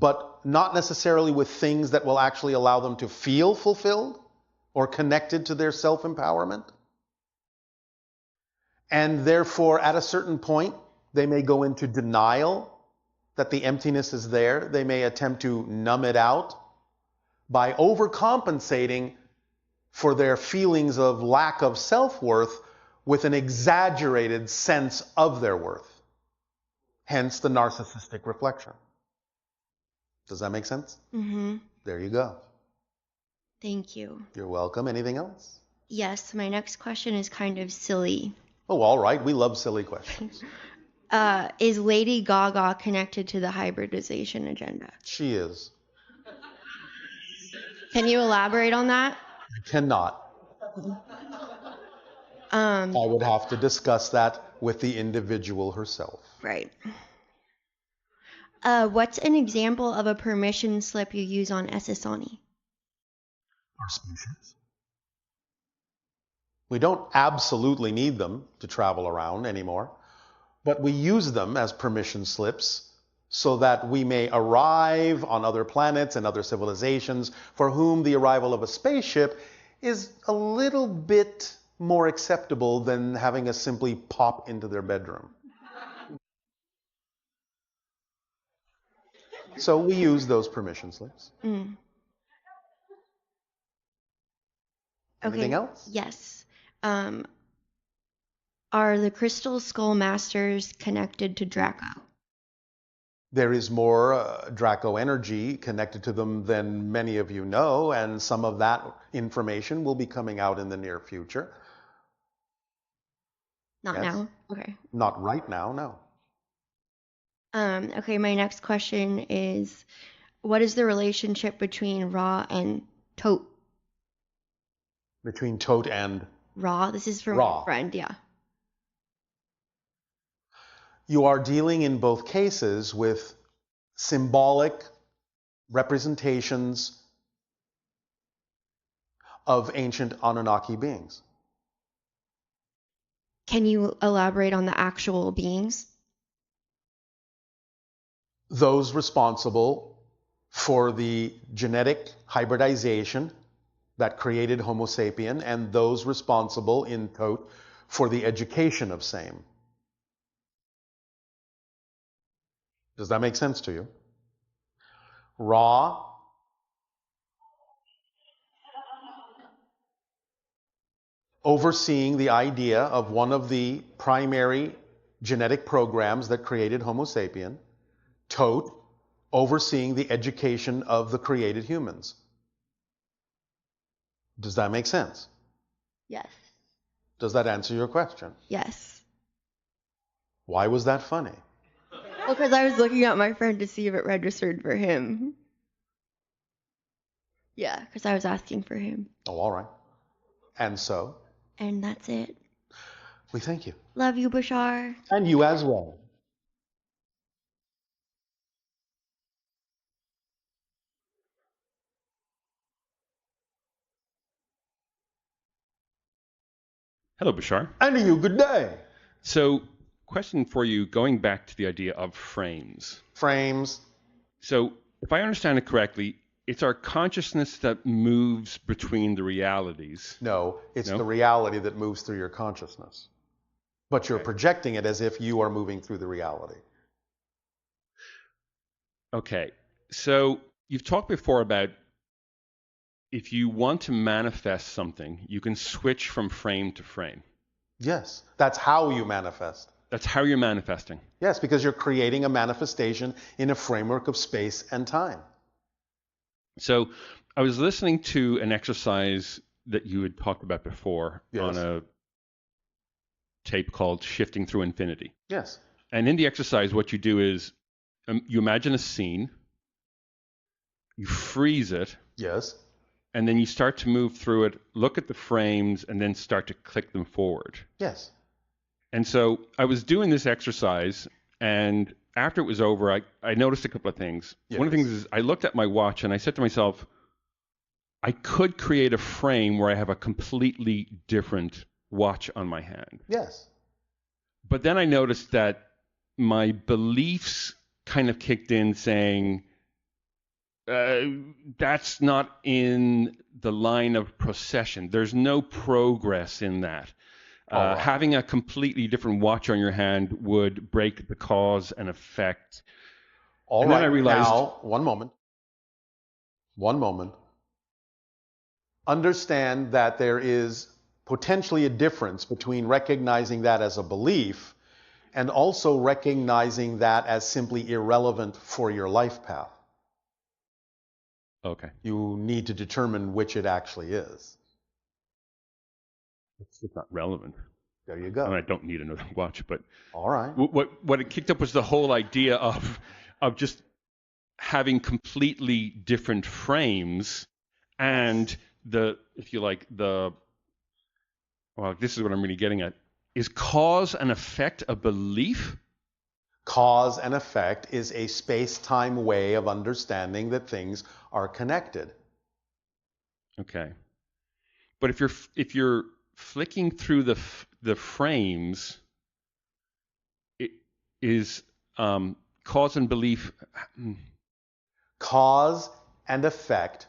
but not necessarily with things that will actually allow them to feel fulfilled or connected to their self-empowerment. And therefore, at a certain point, they may go into denial that the emptiness is there. They may attempt to numb it out by overcompensating for their feelings of lack of self-worth with an exaggerated sense of their worth. Hence the narcissistic reflection. Does that make sense? Mm-hmm. There you go. Thank you. You're welcome. Anything else? Yes, my next question is kind of silly. Oh, all right. We love silly questions. Is Lady Gaga connected to the hybridization agenda? She is. Can you elaborate on that? I cannot. I would have to discuss that with the individual herself. Right. What's an example of a permission slip you use on Esesani? Our species. We don't absolutely need them to travel around anymore, but we use them as permission slips so that we may arrive on other planets and other civilizations for whom the arrival of a spaceship is a little bit more acceptable than having us simply pop into their bedroom. So we use those permission slips. Mm. Anything else? Yes. Are the Crystal Skull Masters connected to Draco? There is more Draco energy connected to them than many of you know, and some of that information will be coming out in the near future. Not Yes. now? Okay. Not right now, no. Okay, my next question is, what is the relationship between Ra and Tote? Between Tote and Ra? This is from Ra. my friend, yeah. You are dealing in both cases with symbolic representations of ancient Anunnaki beings. Can you elaborate on the actual beings? Those responsible for the genetic hybridization that created Homo sapien, and those responsible in Tote for the education of same. Does that make sense to you? Ra overseeing the idea of one of the primary genetic programs that created Homo sapien. Tote overseeing the education of the created humans. Does that make sense? Yes. Does that answer your question? Yes. Why was that funny? Well, because I was looking at my friend to see if it registered for him. Yeah, because I was asking for him. Oh, all right. And so, And that's it. we thank you. Love you, Bashar. And you as well. Hello, Bashar. And to you, good day. So, question for you, going back to the idea of frames. Frames. So, if I understand it correctly, it's our consciousness that moves between the realities. No, it's No? the reality that moves through your consciousness. But you're Okay. projecting it as if you are moving through the reality. Okay, so you've talked before about if you want to manifest something, you can switch from frame to frame. Yes, that's how you manifest. That's how you're manifesting. Yes, because you're creating a manifestation in a framework of space and time. So I was listening to an exercise that you had talked about before Yes. on a tape called Shifting Through Infinity. Yes. And in the exercise, what you do is you imagine a scene, you freeze it, Yes. and then you start to move through it, look at the frames, and then start to click them forward. Yes. And so I was doing this exercise, and after it was over, I noticed a couple of things. One of the Yes. things is I looked at my watch and I said to myself, I could create a frame where I have a completely different watch on my hand. Yes. But then I noticed that my beliefs kind of kicked in saying, That's not in the line of procession. There's no progress in that. All right. Having a completely different watch on your hand would break the cause and effect. All And right. then I realized, now, one moment. Understand that there is potentially a difference between recognizing that as a belief and also recognizing that as simply irrelevant for your life path. okay, You need to determine which it actually is. it's not relevant. There you And go. I don't need another watch, but All right. what it kicked up was the whole idea of just having completely different frames, and if you like, well, this is what I'm really getting at. Is cause and effect a belief? Cause and effect is a space-time way of understanding that things are connected. Okay. But if you're flicking through the frames, it is cause and belief. Cause and effect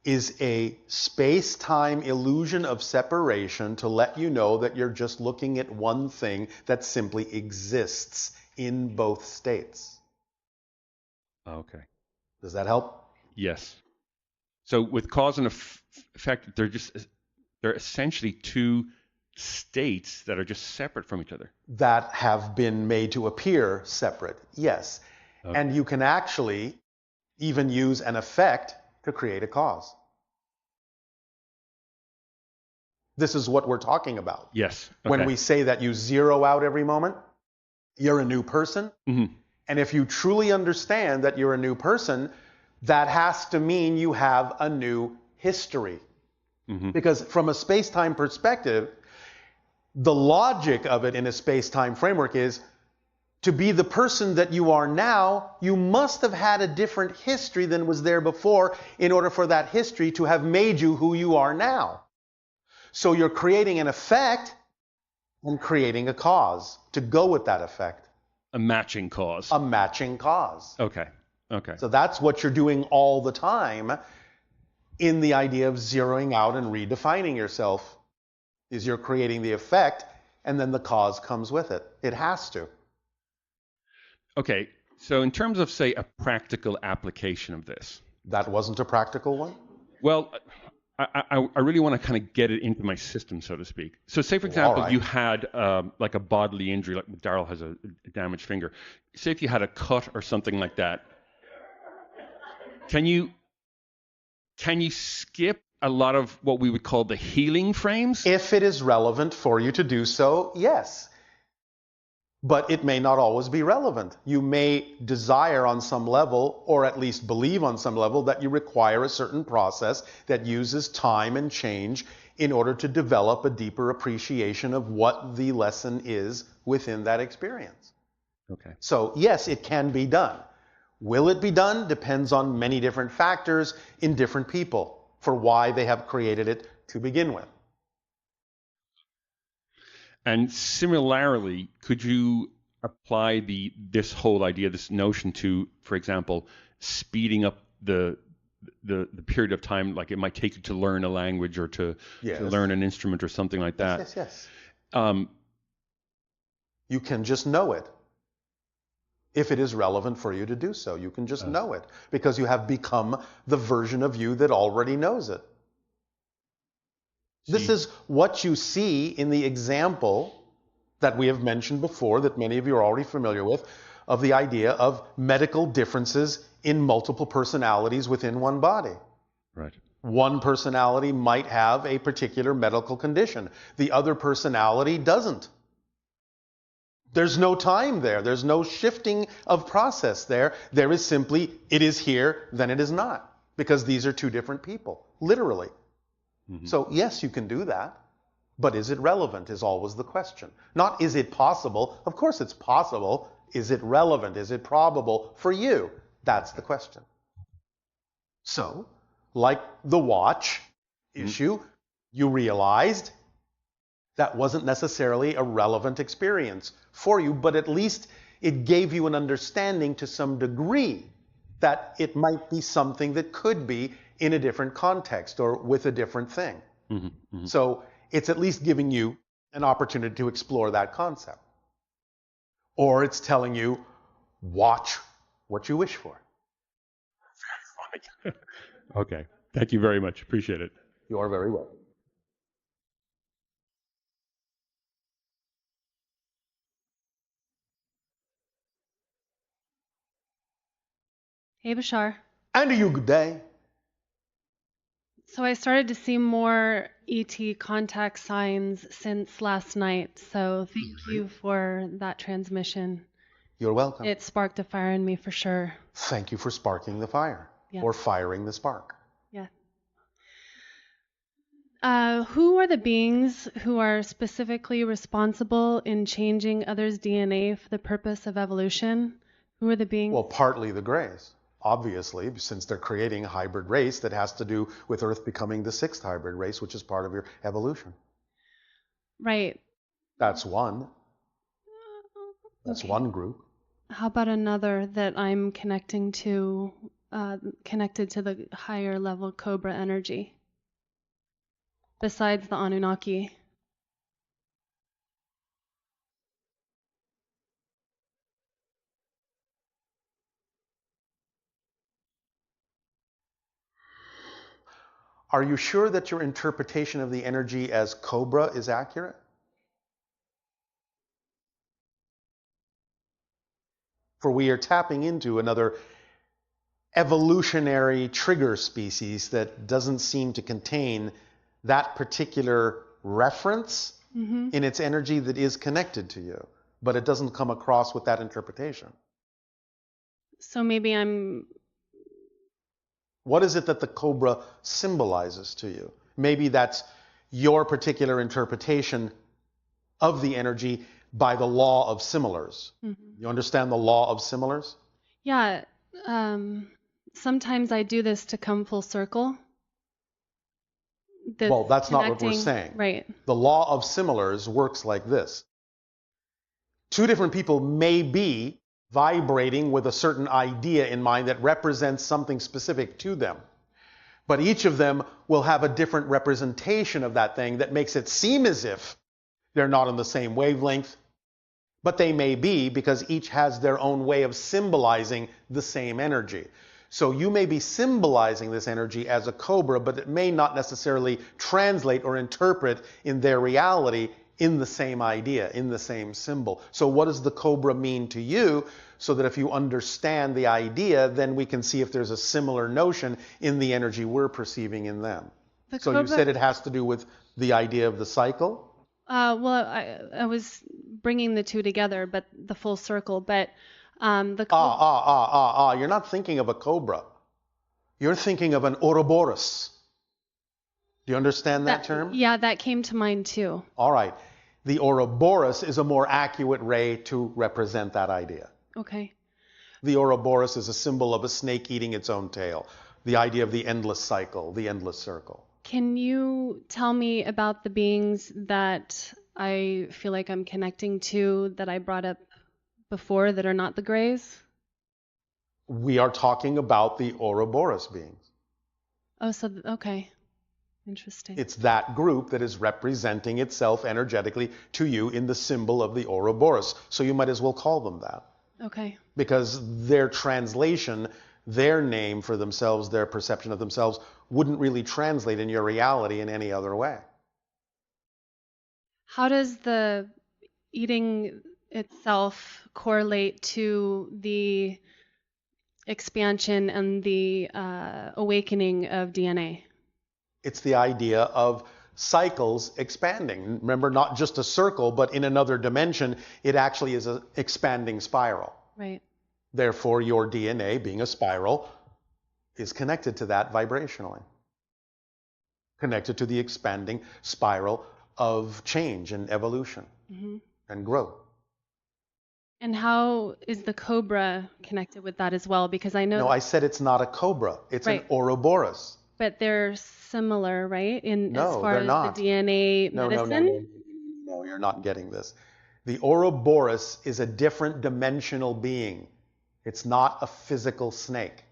is a space-time illusion of separation to let you know that you're just looking at one thing that simply exists in both states. Okay. Does that help? Yes. So with cause and effect, they're essentially two states that are just separate from each other. That have been made to appear separate, yes. Okay. And you can actually even use an effect to create a cause. This is what we're talking about. Yes. Okay. When we say that you zero out every moment, you're a new person. Mm-hmm. And if you truly understand that you're a new person, that has to mean you have a new history. Mm-hmm. Because from a space-time perspective, the logic of it in a space-time framework is to be the person that you are now, you must have had a different history than was there before in order for that history to have made you who you are now. So you're creating an effect and creating a cause to go with that effect. A matching cause. A matching cause. Okay. Okay. So that's what you're doing all the time in the idea of zeroing out and redefining yourself, is you're creating the effect and then the cause comes with it. It has to. Okay. So in terms of, say, a practical application of this. That wasn't a practical one? Well, I really want to kind of get it into my system, so to speak. So say, for example, right. you had like a bodily injury, like Daryl has a damaged finger. Say if you had a cut or something like that. Can you skip a lot of what we would call the healing frames? If it is relevant for you to do so, yes. But it may not always be relevant. You may desire on some level, or at least believe on some level, that you require a certain process that uses time and change in order to develop a deeper appreciation of what the lesson is within that experience. Okay. So yes, it can be done. Will it be done? Depends on many different factors in different people for why they have created it to begin with. And similarly, could you apply this whole idea, this notion to, for example, speeding up the period of time, like it might take you to learn a language or to learn an instrument or something like that? Yes. Um, you can just know it. If it is relevant for you to do so, you can just know it because you have become the version of you that already knows it. This is what you see in the example that we have mentioned before, that many of you are already familiar with, of the idea of medical differences in multiple personalities within one body. Right. One personality might have a particular medical condition. The other personality doesn't. There's no time there. There's no shifting of process there. There is simply, it is here, then it is not. Because these are two different people, literally. Mm-hmm. So yes, you can do that. But is it relevant is always the question. Not is it possible? Of course it's possible. Is it relevant? Is it probable for you? That's the question. So, like the watch issue, you realized that wasn't necessarily a relevant experience for you, but at least it gave you an understanding to some degree that it might be something that could be in a different context or with a different thing. So it's at least giving you an opportunity to explore that concept. Or it's telling you, watch what you wish for. Very funny. Okay. Thank you very much. Appreciate it. You are very welcome. Hey, Bashar. And to you, good day. So I started to see more ET contact signs since last night. So thank you for that transmission. You're welcome. It sparked a fire in me for sure. Thank you for sparking the fire, Yeah. or firing the spark. Yeah. Who are the beings who are specifically responsible in changing others' DNA for the purpose of evolution? Who are the beings? Well, partly the Greys, obviously, since they're creating a hybrid race that has to do with Earth becoming the 6th hybrid race, which is part of your evolution. Right. That's one. That's Okay. one group. How about another that I'm connected to the higher level Cobra energy, besides the Anunnaki? Are you sure that your interpretation of the energy as Cobra is accurate? For we are tapping into another evolutionary trigger species that doesn't seem to contain that particular reference in its energy that is connected to you, but it doesn't come across with that interpretation. So maybe I'm... What is it that the Cobra symbolizes to you? Maybe that's your particular interpretation of the energy by the law of similars. You understand the law of similars? Yeah. Sometimes I do this to come full circle. Well, that's not what we're Connecting- saying. Right. The law of similars works like this. Two different people may be vibrating with a certain idea in mind that represents something specific to them. But each of them will have a different representation of that thing that makes it seem as if they're not on the same wavelength. But they may be, because each has their own way of symbolizing the same energy. So you may be symbolizing this energy as a Cobra, but it may not necessarily translate or interpret in their reality in the same idea, in the same symbol. So what does the Cobra mean to you? So that if you understand the idea, then we can see if there's a similar notion in the energy we're perceiving in them. So you said it has to do with the idea of the cycle? Well, I was bringing the two together, but the full circle. But the You're not thinking of a Cobra. You're thinking of an Ouroboros. Do you understand that term? Yeah, that came to mind too. All right. The Ouroboros is a more accurate ray to represent that idea. Okay. The Ouroboros is a symbol of a snake eating its own tail. The idea of the endless cycle, the endless circle. Can you tell me about the beings that I feel like I'm connecting to that I brought up before that are not the Greys? We are talking about the Ouroboros beings. Oh, so, okay. Interesting. It's that group that is representing itself energetically to you in the symbol of the Ouroboros. So you might as well call them that. Okay. Because their translation, their name for themselves, their perception of themselves, wouldn't really translate in your reality in any other way. How does the eating itself correlate to the expansion and the awakening of DNA? It's the idea of cycles expanding. Remember, not just a circle, but in another dimension, it actually is an expanding spiral. Right. Therefore, your DNA, being a spiral, is connected to that vibrationally. Connected to the expanding spiral of change and evolution and growth. And how is the Cobra connected with that as well? Because I know... No, I said it's not a Cobra. It's Right. an Ouroboros. But they're similar, right? No, as far they're as not. the DNA medicine? No, you're not getting this. The Ouroboros is a different dimensional being. It's not a physical snake.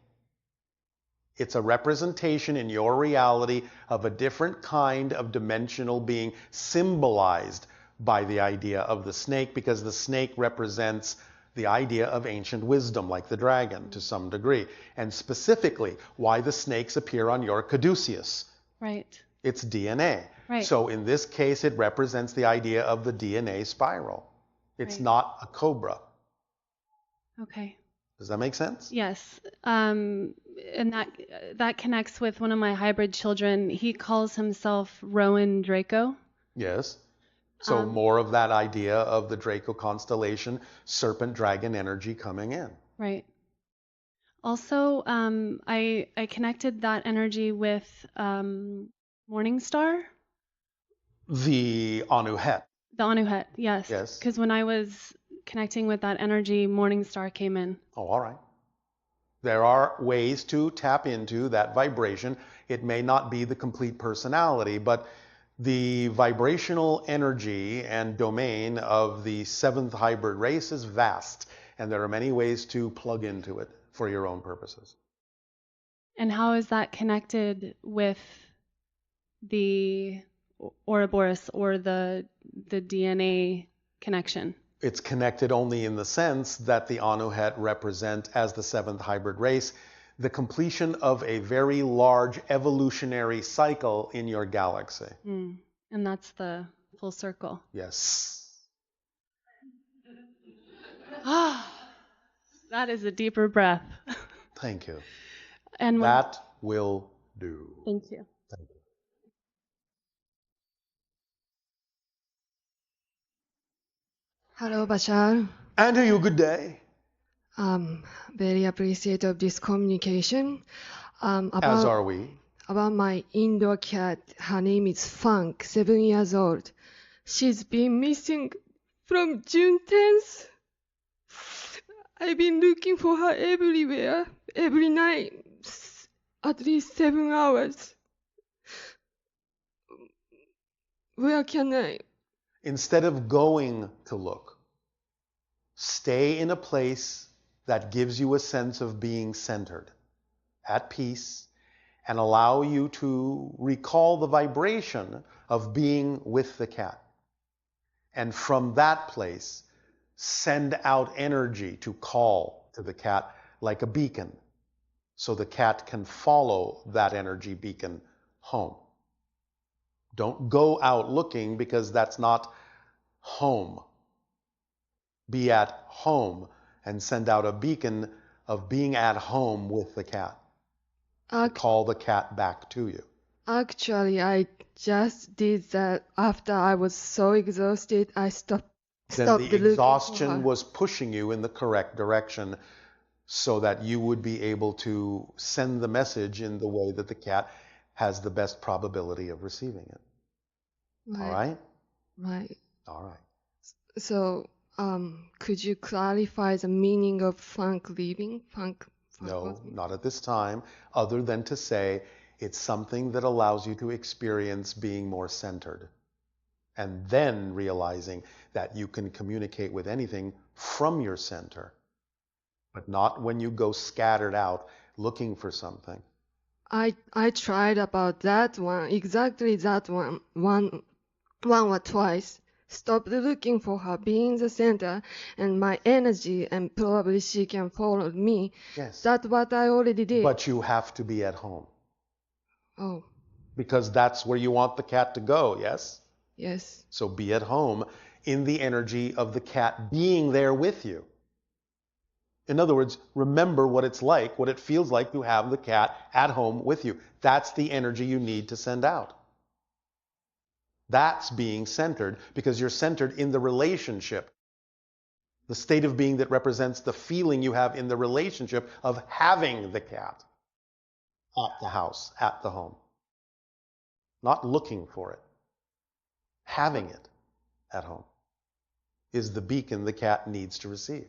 It's a representation in your reality of a different kind of dimensional being symbolized by the idea of the snake, because the snake represents the idea of ancient wisdom, like the dragon to some degree. And specifically, why the snakes appear on your caduceus. Right. It's DNA. Right. So in this case, it represents the idea of the DNA spiral. It's Right. not a cobra. Okay. Does that make sense? Yes. And that connects with one of my hybrid children. He calls himself Rowan Draco. Yes. So more of that idea of the Draco constellation, serpent dragon energy coming in. Right. Also, I connected that energy with Morning Star. The Anuhet. The Anuhet, yes. Yes. Because when I was connecting with that energy, Morning Star came in. Oh, all right. There are ways to tap into that vibration. It may not be the complete personality, but the vibrational energy and domain of the seventh hybrid race is vast, and there are many ways to plug into it for your own purposes. And how is that connected with the Ouroboros or the DNA connection? It's connected only in the sense that the Anuhet represent, as the seventh hybrid race, the completion of a very large evolutionary cycle in your galaxy. And that's the full circle. Yes. That is a deeper breath. Thank you. And That will do. thank you. Thank you. Hello, Bashar. And to you, good day. Very appreciate of this communication. As are we. About my indoor cat. Her name is Funk, 7 years old. She's been missing from June 10th. I've been looking for her everywhere, every night, at least 7 hours. Where can I? Instead of going to look, stay in a place that gives you a sense of being centered, at peace, and allow you to recall the vibration of being with the cat. And from that place, send out energy to call to the cat like a beacon, so the cat can follow that energy beacon home. Don't go out looking, because that's not home. Be at home and send out a beacon of being at home with the cat. Call the cat back to you. Actually, I just did that after I was so exhausted. I stopped Then looking the for her. exhaustion was pushing you in the correct direction, so that you would be able to send the message in the way that the cat has the best probability of receiving it. Right. All right? Right. All right. So, could you clarify the meaning of funk leaving? Funk No, not at this time, other than to say it's something that allows you to experience being more centered, and then realizing that you can communicate with anything from your center, but not when you go scattered out looking for something. I tried about that one, exactly that one or twice. Stopped looking for her, being the center, and my energy, and probably she can follow me. Yes. That's what I already did. But you have to be at home, Oh, because that's where you want the cat to go, yes? yes. So be at home in the energy of the cat being there with you. In other words, remember what it's like, what it feels like to have the cat at home with you. That's the energy you need to send out. That's being centered, because you're centered in the relationship. The state of being that represents the feeling you have in the relationship of having the cat at the house, at the home. Not looking for it. Having it at home is the beacon the cat needs to receive.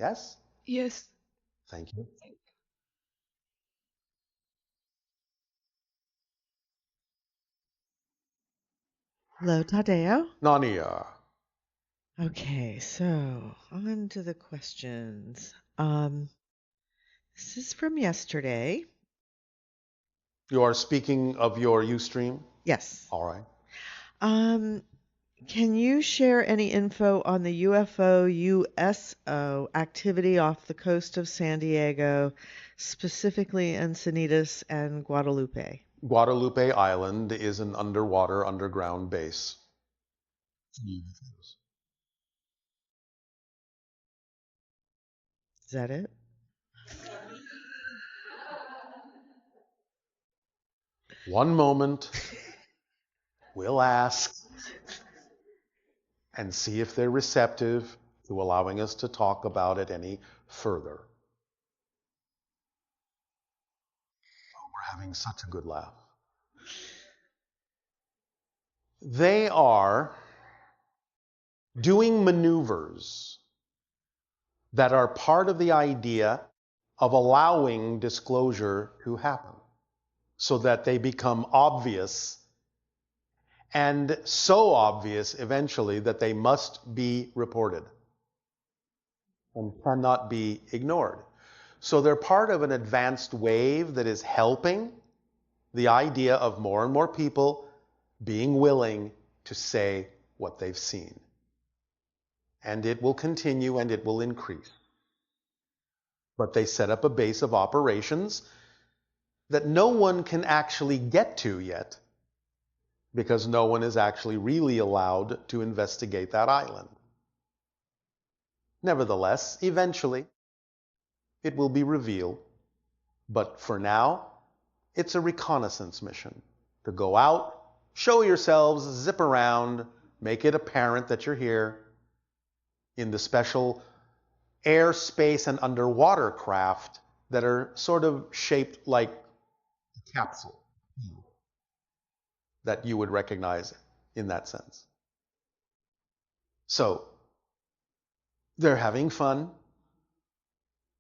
Yes? Yes. Thank you. Hello, Tadeo. Nania. Okay, so on to the questions. This is from yesterday. You are speaking of your Ustream? Yes. All right. Can you share any info on the UFO USO activity off the coast of San Diego, specifically Encinitas and Guadalupe? Guadalupe Island is an underwater, underground base. Is that it? One moment. We'll ask and see if they're receptive to allowing us to talk about it any further. Oh, we're having such a good laugh. They are doing maneuvers that are part of the idea of allowing disclosure to happen so that they become obvious, and so obvious eventually that they must be reported and cannot be ignored. So they're part of an advanced wave that is helping the idea of more and more people being willing to say what they've seen. And it will continue and it will increase. But they set up a base of operations that no one can actually get to yet, because no one is actually really allowed to investigate that island. Nevertheless, eventually, it will be revealed. But for now, it's a reconnaissance mission to go out, show yourselves, zip around, make it apparent that you're here in the special air, space, and underwater craft that are sort of shaped like a capsule that you would recognize in that sense. So, they're having fun,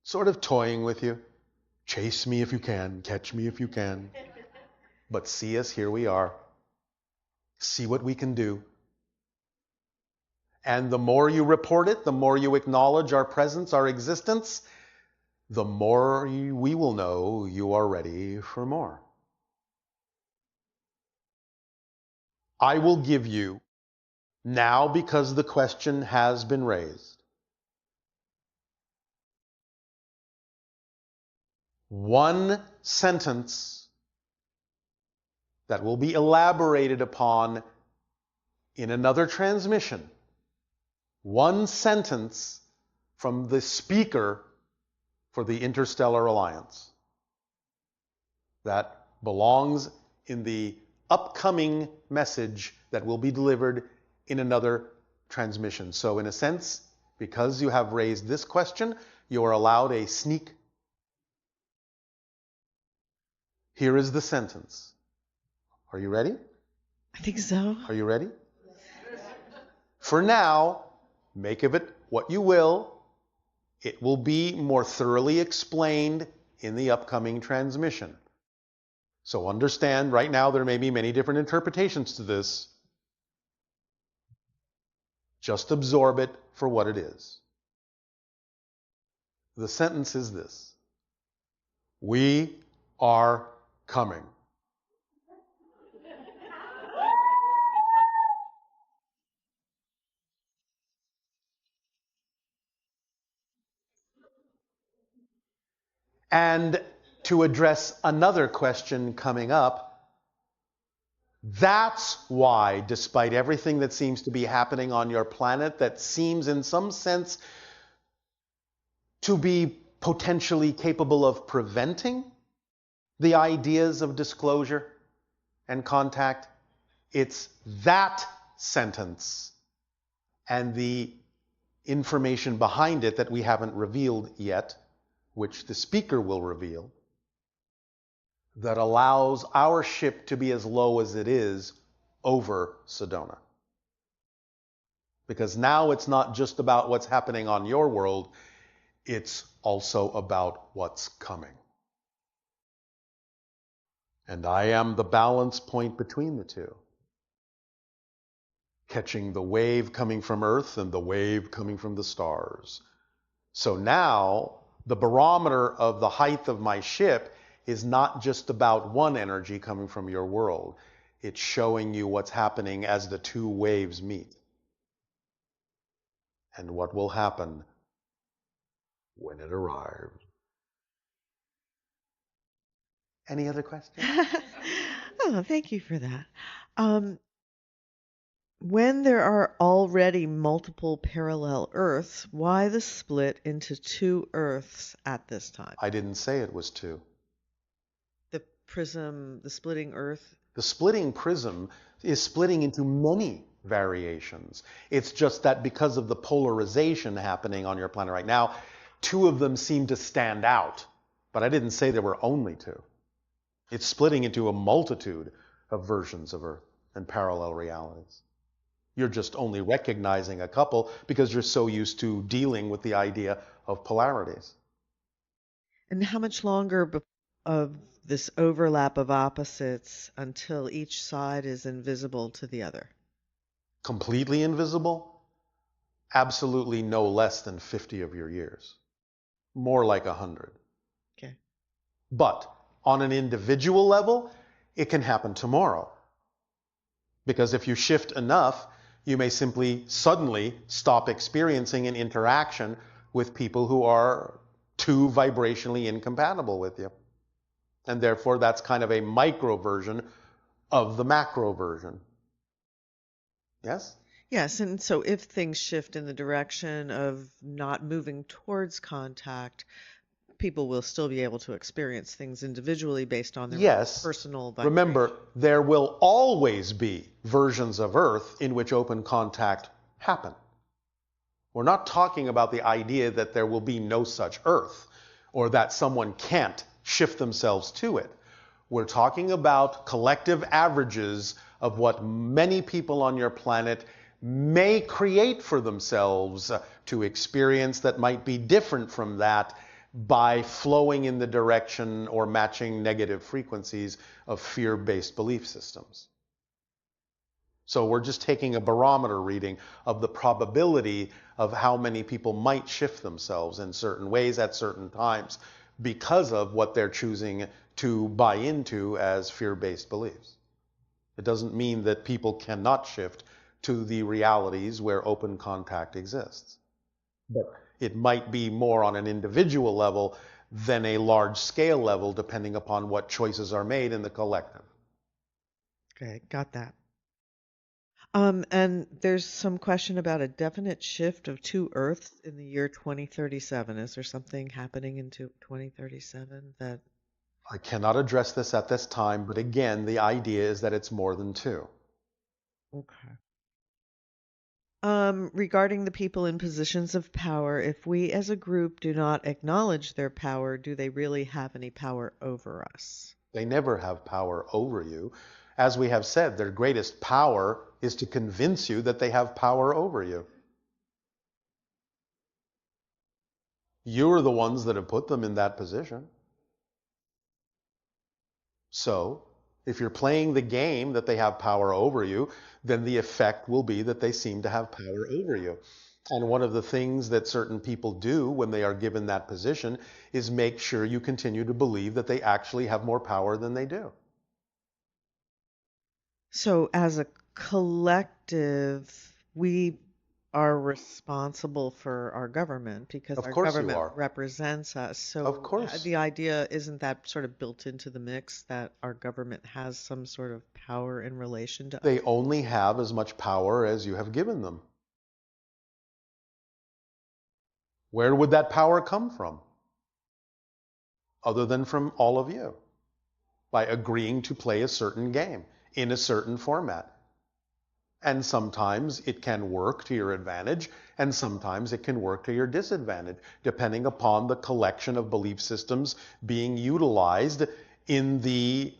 sort of toying with you. Chase me if you can, catch me if you can. But see us, here we are. See what we can do. And the more you report it, the more you acknowledge our presence, our existence, the more we will know you are ready for more. I will give you, now because the question has been raised, one sentence that will be elaborated upon in another transmission. One sentence from the speaker for the Interstellar Alliance that belongs in the upcoming message that will be delivered in another transmission. So in a sense, because you have raised this question, you are allowed a sneak. Here is the sentence. Are you ready? I think so. Are you ready? For now, make of it what you will. It will be more thoroughly explained in the upcoming transmission. So understand, right now there may be many different interpretations to this. Just absorb it for what it is. The sentence is this: we are coming. And to address another question coming up, that's why, despite everything that seems to be happening on your planet that seems in some sense to be potentially capable of preventing the ideas of disclosure and contact, it's that sentence and the information behind it that we haven't revealed yet, which the speaker will reveal, that allows our ship to be as low as it is over Sedona. Because now it's not just about what's happening on your world, it's also about what's coming. And I am the balance point between the two, catching the wave coming from Earth and the wave coming from the stars. So now, the barometer of the height of my ship is not just about one energy coming from your world. It's showing you what's happening as the two waves meet. And what will happen when it arrives. Any other questions? Oh, thank you for that. When there are already multiple parallel Earths, why the split into two Earths at this time? I didn't say it was two. The prism, the splitting Earth. The splitting prism is splitting into many variations. It's just that because of the polarization happening on your planet right now, two of them seem to stand out. But I didn't say there were only two. It's splitting into a multitude of versions of Earth and parallel realities. You're just only recognizing a couple because you're so used to dealing with the idea of polarities. And how much longer of this overlap of opposites until each side is invisible to the other? Completely invisible? Absolutely no less than 50 of your years. More like 100. Okay. But on an individual level, it can happen tomorrow. Because if you shift enough, you may simply suddenly stop experiencing an interaction with people who are too vibrationally incompatible with you. And therefore, that's kind of a micro version of the macro version. Yes? Yes, and so if things shift in the direction of not moving towards contact, people will still be able to experience things individually based on their personal vibration. Remember, there will always be versions of Earth in which open contact happen. We're not talking about the idea that there will be no such Earth or that someone can't shift themselves to it. We're talking about collective averages of what many people on your planet may create for themselves to experience that might be different from that by flowing in the direction or matching negative frequencies of fear-based belief systems. So we're just taking a barometer reading of the probability of how many people might shift themselves in certain ways at certain times because of what they're choosing to buy into as fear-based beliefs. It doesn't mean that people cannot shift to the realities where open contact exists. But it might be more on an individual level than a large scale level, depending upon what choices are made in the collective. Okay, got that. And there's some question about a definite shift of two Earths in the year 2037. Is there something happening in 2037 that... I cannot address this at this time, but again, the idea is that it's more than two. Okay. Regarding the people in positions of power, if we as a group do not acknowledge their power, do they really have any power over us? They never have power over you. As we have said, their greatest power is to convince you that they have power over you. You're the ones that have put them in that position. So, if you're playing the game that they have power over you, then the effect will be that they seem to have power over you. And one of the things that certain people do when they are given that position is make sure you continue to believe that they actually have more power than they do. So as a collective, we are responsible for our government because Of our course you government are. represents us. So Of course. the idea, isn't that sort of built into the mix that our government has some sort of power in relation to us? They only have as much power as you have given them. Where would that power come from? Other than from all of you, by agreeing to play a certain game in a certain format. And sometimes it can work to your advantage, and sometimes it can work to your disadvantage, depending upon the collection of belief systems being utilized in the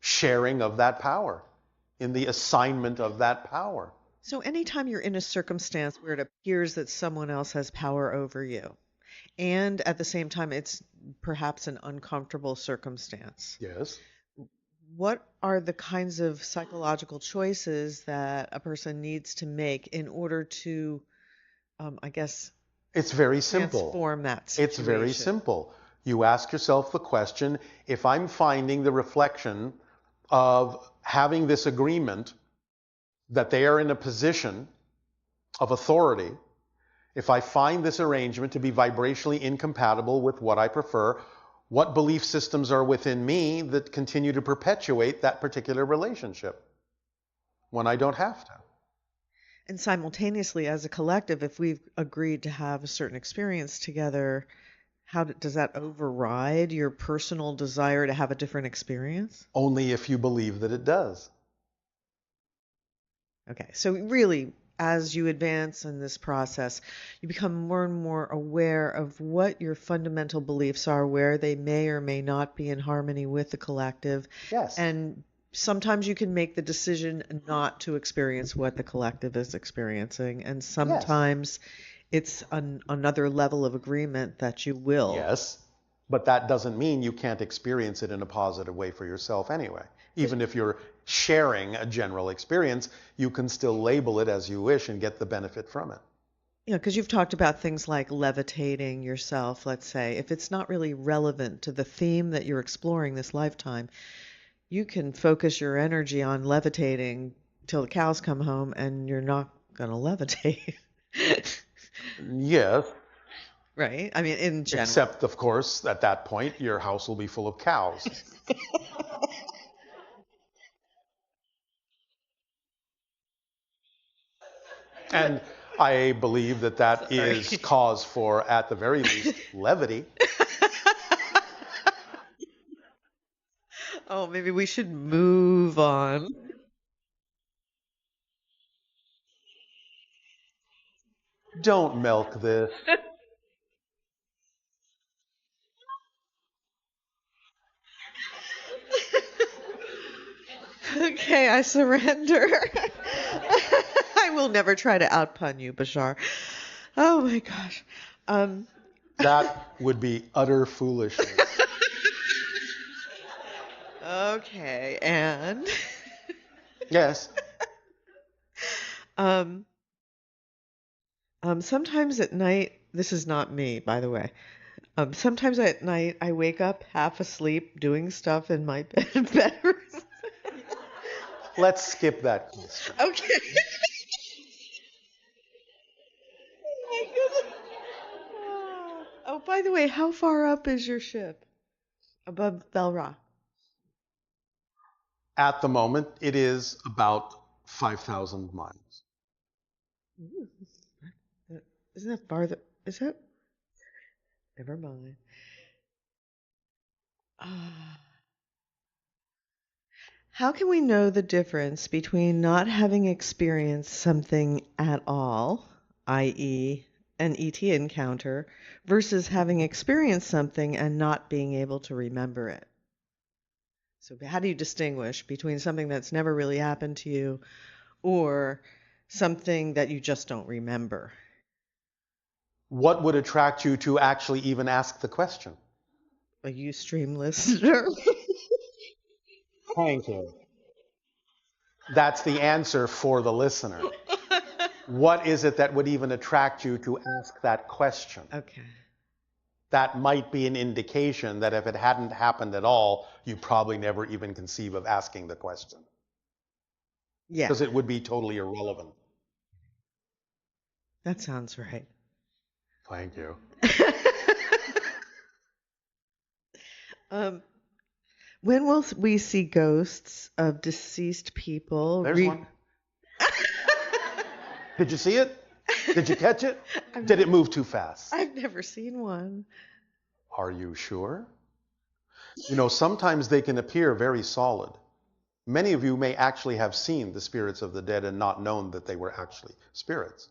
sharing of that power, in the assignment of that power. So anytime you're in a circumstance where it appears that someone else has power over you, and at the same time it's perhaps an uncomfortable circumstance, Yes. what are the kinds of psychological choices that a person needs to make in order to, I guess, It's very simple. transform that situation? It's very simple. You ask yourself the question, if I'm finding the reflection of having this agreement that they are in a position of authority, if I find this arrangement to be vibrationally incompatible with what I prefer, what belief systems are within me that continue to perpetuate that particular relationship when I don't have to? And simultaneously, as a collective, if we've agreed to have a certain experience together, does that override your personal desire to have a different experience? Only if you believe that it does. Okay, so really, as you advance in this process, you become more and more aware of what your fundamental beliefs are, where they may or may not be in harmony with the collective. Yes. And sometimes you can make the decision not to experience what the collective is experiencing. And sometimes it's another level of agreement that you will. Yes, but that doesn't mean you can't experience it in a positive way for yourself anyway. Even if you're sharing a general experience, you can still label it as you wish and get the benefit from it. Yeah, because you've talked about things like levitating yourself, let's say. If it's not really relevant to the theme that you're exploring this lifetime, you can focus your energy on levitating till the cows come home and you're not going to levitate. Yes. Right? I mean, in general. Except, of course, at that point, your house will be full of cows. And I believe that that is cause for, at the very least, levity. Oh, maybe we should move on. Don't milk this. Okay, I surrender. I will never try to outpun you, Bashar. Oh my gosh. That would be utter foolishness. Okay, and Yes. Sometimes at night, this is not me, by the way. Sometimes at night I wake up half asleep doing stuff in my bedroom. Let's skip that question. Okay. Oh my goodness. Oh, by the way, how far up is your ship? Above Belra? At the moment, it is about 5,000 miles. Ooh, isn't that farther? Is that? Never mind. How can we know the difference between not having experienced something at all, i.e., an ET encounter, versus having experienced something and not being able to remember it? So how do you distinguish between something that's never really happened to you or something that you just don't remember? What would attract you to actually even ask the question? A Ustream listener. Thank you. That's the answer for the listener. What is it that would even attract you to ask that question? Okay. That might be an indication that if it hadn't happened at all, you probably never even conceive of asking the question. Yeah. Because it would be totally irrelevant. That sounds right. Thank you. When will we see ghosts of deceased people? There's one. Did you see it? Did you catch it? Did it move too fast? I've never seen one. Are you sure? You know, sometimes they can appear very solid. Many of you may actually have seen the spirits of the dead and not known that they were actually spirits.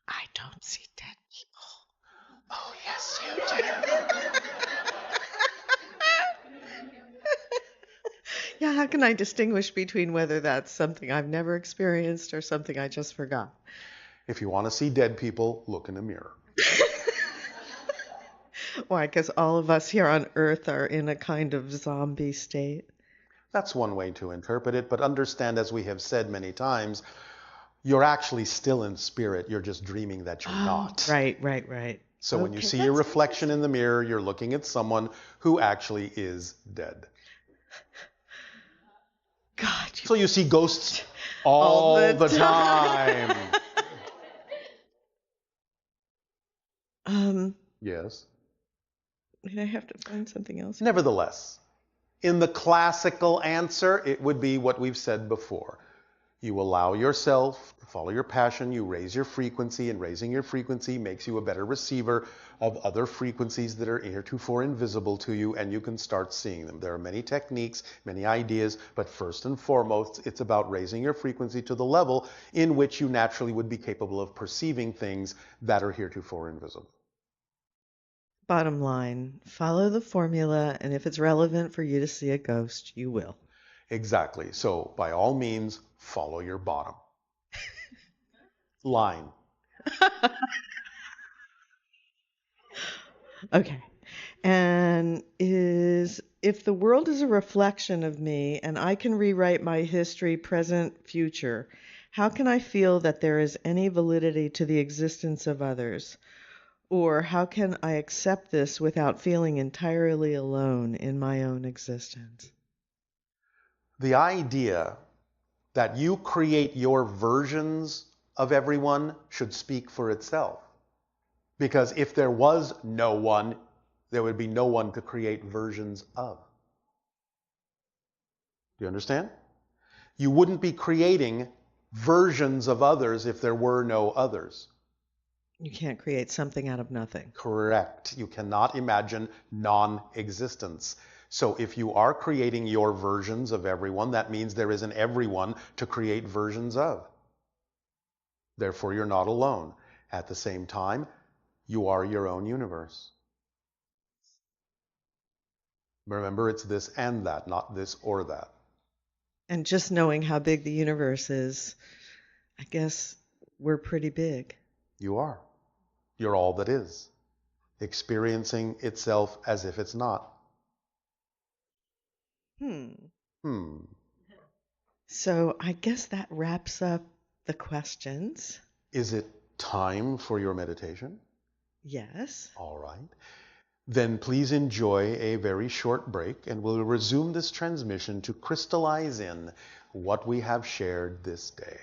I don't see dead people. Oh, yes, you do. Yeah, how can I distinguish between whether that's something I've never experienced or something I just forgot? If you want to see dead people, look in a mirror. Why, because all of us here on Earth are in a kind of zombie state. That's one way to interpret it, but understand, as we have said many times, you're actually still in spirit. You're just dreaming that you're not. Right. So when you Okay, see your that's reflection in the mirror, you're looking at someone who actually is dead. God, So you see ghosts all all the the time. Yes. Did I have to find something else? Nevertheless, in the classical answer, it would be what we've said before. You allow yourself to follow your passion, you raise your frequency, and raising your frequency makes you a better receiver of other frequencies that are heretofore invisible to you, and you can start seeing them. There are many techniques, many ideas, but first and foremost, it's about raising your frequency to the level in which you naturally would be capable of perceiving things that are heretofore invisible. Bottom line, follow the formula, and if it's relevant for you to see a ghost, you will. Exactly. So by all means, follow your bottom line. Okay. And if the world is a reflection of me and I can rewrite my history, present, future, how can I feel that there is any validity to the existence of others? Or how can I accept this without feeling entirely alone in my own existence? The idea that you create your versions of everyone should speak for itself. Because if there was no one, there would be no one to create versions of. Do you understand? You wouldn't be creating versions of others if there were no others. You can't create something out of nothing. Correct. You cannot imagine non-existence. So if you are creating your versions of everyone, that means there isn't everyone to create versions of. Therefore, you're not alone. At the same time, you are your own universe. Remember, it's this and that, not this or that. And just knowing how big the universe is, I guess we're pretty big. You are. You're all that is, experiencing itself as if it's not. So I guess that wraps up the questions. Is it time for your meditation? Yes. All right. Then please enjoy a very short break, and we'll resume this transmission to crystallize in what we have shared this day.